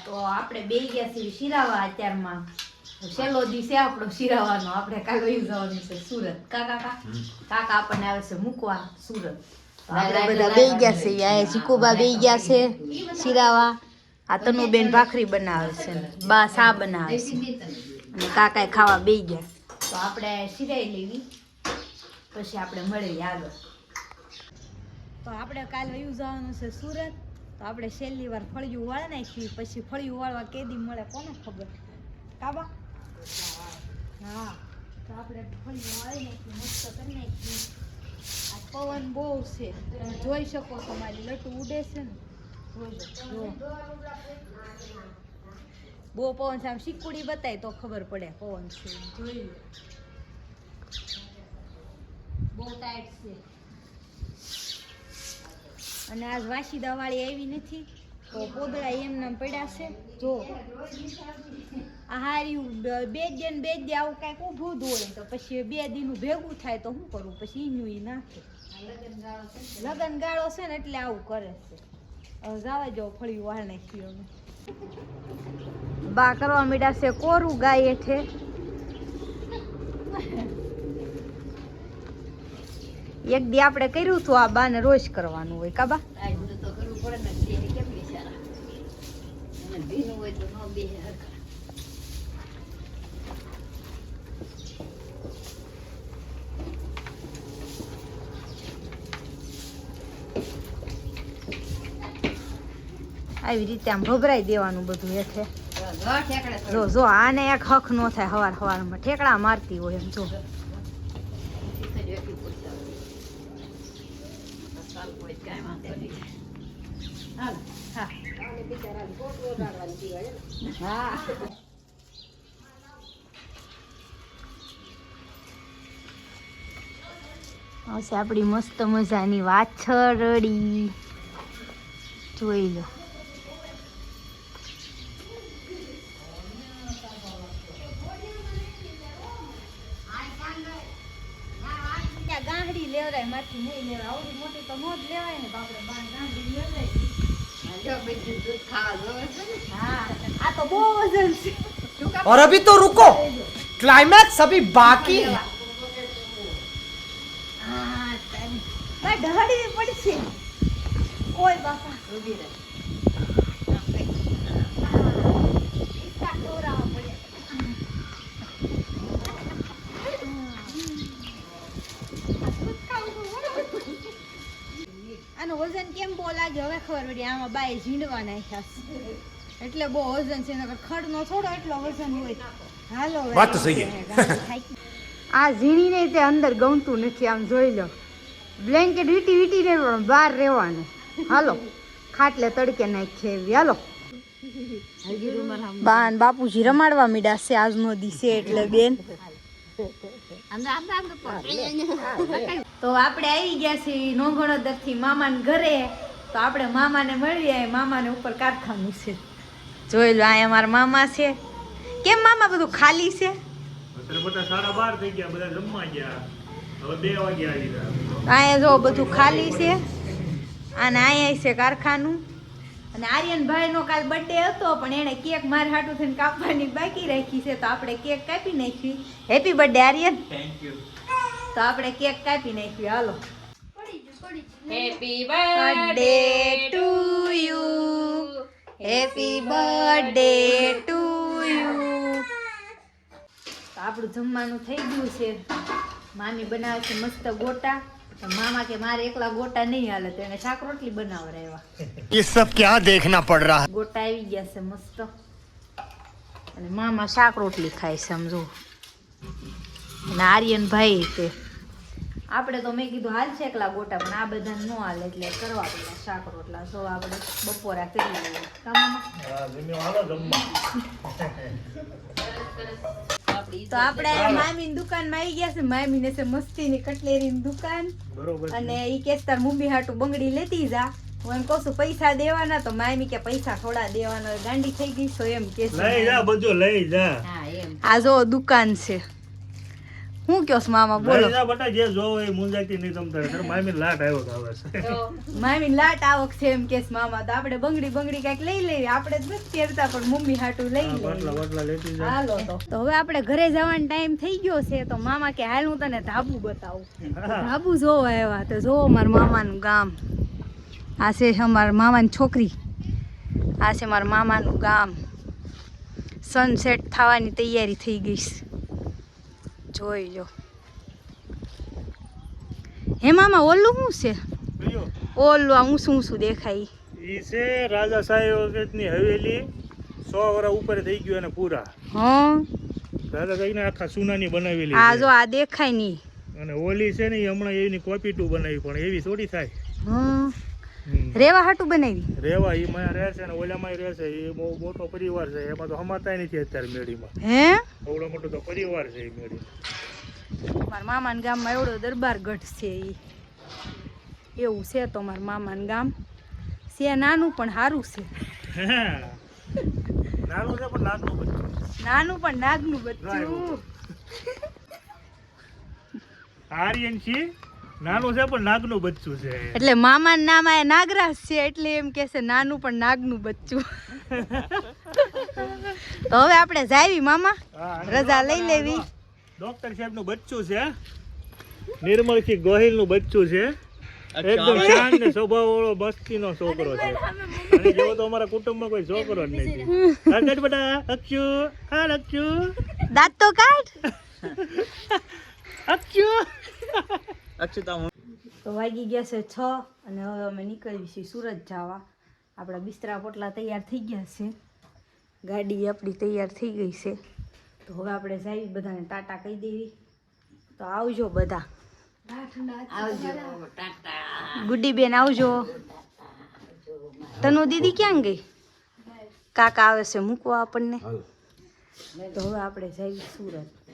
તો આપણે બે ગયા છીએ શિરાવા અત્યારમાં છેલ્લો દિવસે આપણો શિરાવાનો આપણે કાલ વહી જવાનું છે સુરત કાકા આપણને આવે છે મૂકવા સુરત આપણે બધા બે ગયા છે આ જીકોબા બે ગયા છે શિરાવા આ તનુબેન ભાખરી બનાવે છે બા સા બનાવે છે અને કાકાએ ખાવા બે ગયા તો આપણે શિરાઈ લેવી પછી આપણે મળીએ આગળ તો આપણે કાલ વયું જવાનું છે સુરત તો આપણે છેલ્લી વાર ફળિયું વાળી નાખી પછી ફળિયું વાળવા કેદી મળે કોને ખબર કાબા હા તો આપણે ફળિયું વાળી નાખી મસ્ત કરી નાખી આ પવન બહુ છે તમે જોઈ શકો છો મારી લટુ ઉડે છે ને જો બહુ પવન છે આમ શીકુડી બતાય તો ખબર પડે પવન છે જોઈ લો બહુ ટાઈટ છે અને આજ વાસીદા વાળી આવી નથી તો પોદળા એમનામ પડ્યા છે જો આ હાર્યું બે દે આવું કાંઈક ઊભું દોડે તો પછી 2 દિનનું ભેગું થાય તો શું કરવું પછી ઈનું ઈ નાખે લગન ગાળો છે ને એટલે આવું કરે છે હવે જવા જાઓ ફળિયું વાળ નાખ્યું અમે બા કરવા માંડ્યા છે કોરું ગાય હેઠે એક દી આપણે કર્યું હતું આ બાને રોજ કરવાનું હોય કાબા આવી રીતે આમ ભભરાઈ દેવાનું બધું હેઠે જો આને એક હક નો થાય હવારમાં ઠેકડા મારતી હોય એમ જો આવશે આપણી મસ્ત મજાની વાછરડી જોઈ લો ગાંહડી લેવરાય માથી નહીં લેવાય આવડી મોટી તો નો જ લેવાય ને બાપરે બાર ગાંહડી લેવરાય આ તો બહુ વજન છે और अभी तो रुको क्लाइमैक्स अभी बाकी है ઢહડી પડશે ઓય બાપા ઉભી રહે આનું વજન કેમ બહુ લાગે હવે ખબર પડી આમાં બાય ઝીંડવા નાખ્યા એટલે બહુ વજન છે નકર ખડનો થોડો એટલો વજન હોય હાલો વાત તો સહી આ ઝીણીને તે અંદર ગમતું નથી આમ જોઈ લો બ્લેન્કેટ વીટી ને પણ બહાર રહેવાનું હાલો ખાટલે તડકે નાખીએ એવી હાલો બાન બાપુજી રમાડવા મીડા છે આજનો દિવસે એટલે બેન તો આપણે આવી ગયા છીએ નોંગણોદર થી મામાને ઘરે તો આપણે મામાને મળીએ મામાને ઉપર કારખાનું છે જોઈ લો અહીંયા મારા મામા છે કેમ મામા બધું ખાલી છે બધા 12:30 થઈ ગયા બધા જમવા ગયા હવે 2 વાગે આવી ગયા અહીંયા જો બધું ખાલી છે અને અહીંયા છે કારખાનું અને આર્યનભાઈ નો કાલ બર્થડે હતો પણ એને કેક માર હાટું થઈને કાપવાની બાકી રાખી છે તો આપણે કેક કાપી નાખી happy birthday Aryan thank you તો આપણે કેક કાપી નાખી હાલો happy birthday to you happy birthday to you આપણું જમવાનું થઈ ગયું છે મામી બનાવે છે મસ્ત ગોટા તો મામા કે મારે એકલા ગોટા નહીં હાલે તો એને શાક રોટલી બનાવરાવ્યા ये सब क्या देखना पड़ रहा है ગોટા આવી ગયા છે મસ્ત અને મામા શાક રોટલી ખાય છે સમજો અને આર્યનભાઈ તે આપણે તો મેં કીધું હાલ છે એકલા ગોટા પણ આ બધા ન હાલે એટલે કરવા પડ્યા શાક રોટલા જો આપણે બપોરા કરી લઈએ તો આપણે મામી ની દુકાનમાં આવી ગયા છે મામી ને છે મસ્તી ની કટલેરી ની દુકાન અને ઈ કેસ્તાર મુંબઈ હાટું બંગડી લેતી જા હું એમ કહું છું પૈસા દેવાના તો મામી કે પૈસા થોડા દેવાના ગાંડી થઈ ગઈ છો એમ કે લઈ જા બધું લઈ જા આ જો દુકાન છે હું કયો છો મામા બોલો ના બટા જે જોવો એ મુંજાતી નહીં તમ તારે મામી લાટ આવ્યો કે આવે છે મામી લાટ આવક છે એમ કેસ મામા તો આપણે બંગડી કઈક લઈ લેવી આપણે જ નથી પહેરતા પણ મમ્મી હાટું લઈ બટલા લેતી જાય હાલો તો હવે આપણે ઘરે જવાનો ટાઈમ થઈ ગયો છે તો મામા કે હાલ હું તને ધાબુ બતાવું ધાબુ જોવા આવ્યા તો જોવો મારા મામાનું ગામ આ છે અમારા મામાની છોકરી આ છે મારા મામાનું ગામ સનસેટ થવાની તૈયારી થઈ ગઈ છે જોઈ લો હે મામા ઓલું શું છે ઓલું આ ઊંચું દેખાય ઈ છે રાજા સાહેબ વખતની હવેલી 100 વર્ષ ઉપર થઈ ગયું અને પૂરા હા રાજા સાહેબ ને આખા સોનાની બનાવેલી આ છે. જો આ દેખાય નહીં અને ઓલી છે ને ઈ હમણાં એની કોપી ટુ બનાવી પણ એવી થોડી થાય હા રેવા હાટું બનાવી રેવા ઈ માં રહે છે ને ઓલામાં રહે છે એ બહુ મોટો પરિવાર છે એમાં તો હમાતાય નથી અત્યારે મેળીમાં હે એવડો મોટો તો પરિવાર છે એ મેળી મારા મામાના ગામમાં એવડો દરબાર ગઢ છે ઈ એવું છે તો મારા મામાનું ગામ છે નાનું પણ સારું છે નાનું છે પણ નાગનું બચ્ચું નાનું પણ નાગનું બચ્ચું આર્યન છે નાનું છે પણ નાગનું બચ્ચું છે એટલે મામાનું નામ આ નાગરાજ છે એટલે એમ કે છે નાનું પણ નાગનું બચ્ચું તો હવે આપણે જાવી મામા રજા લઈ લેવી ડોક્ટર સાહેબ નું બચ્ચું છે નિર્મલ સિંહ ગોહિલ નું બચ્ચું છે એકદમ શાંત ને સ્વભાવ વાળો મસ્તી નો છોકરો છે અને જેવો તો અમારા કુટુંબમાં કોઈ છોકરો જ નથી કાઢ બેટા અક્ષુ હા અક્ષુ દાંત તો કાઢ અક્ષુ તો વાગી ગયા છે 6 અને હવે અમે નીકળીએ છીએ સુરત જવા આપણા બિસ્તરા પોટલા તૈયાર થઈ ગયા છે ગાડી આપણી તૈયાર થઈ ગઈ છે તો હવે આપણે જઈ બધાને ટાટા કહી દેવી તો આવજો બધા આવજો ગુડી બેન આવજો તનુ દીદી ક્યાં ગઈ કાકા આવે છે મૂકવા આપણને તો હવે આપણે જઈએ સુરત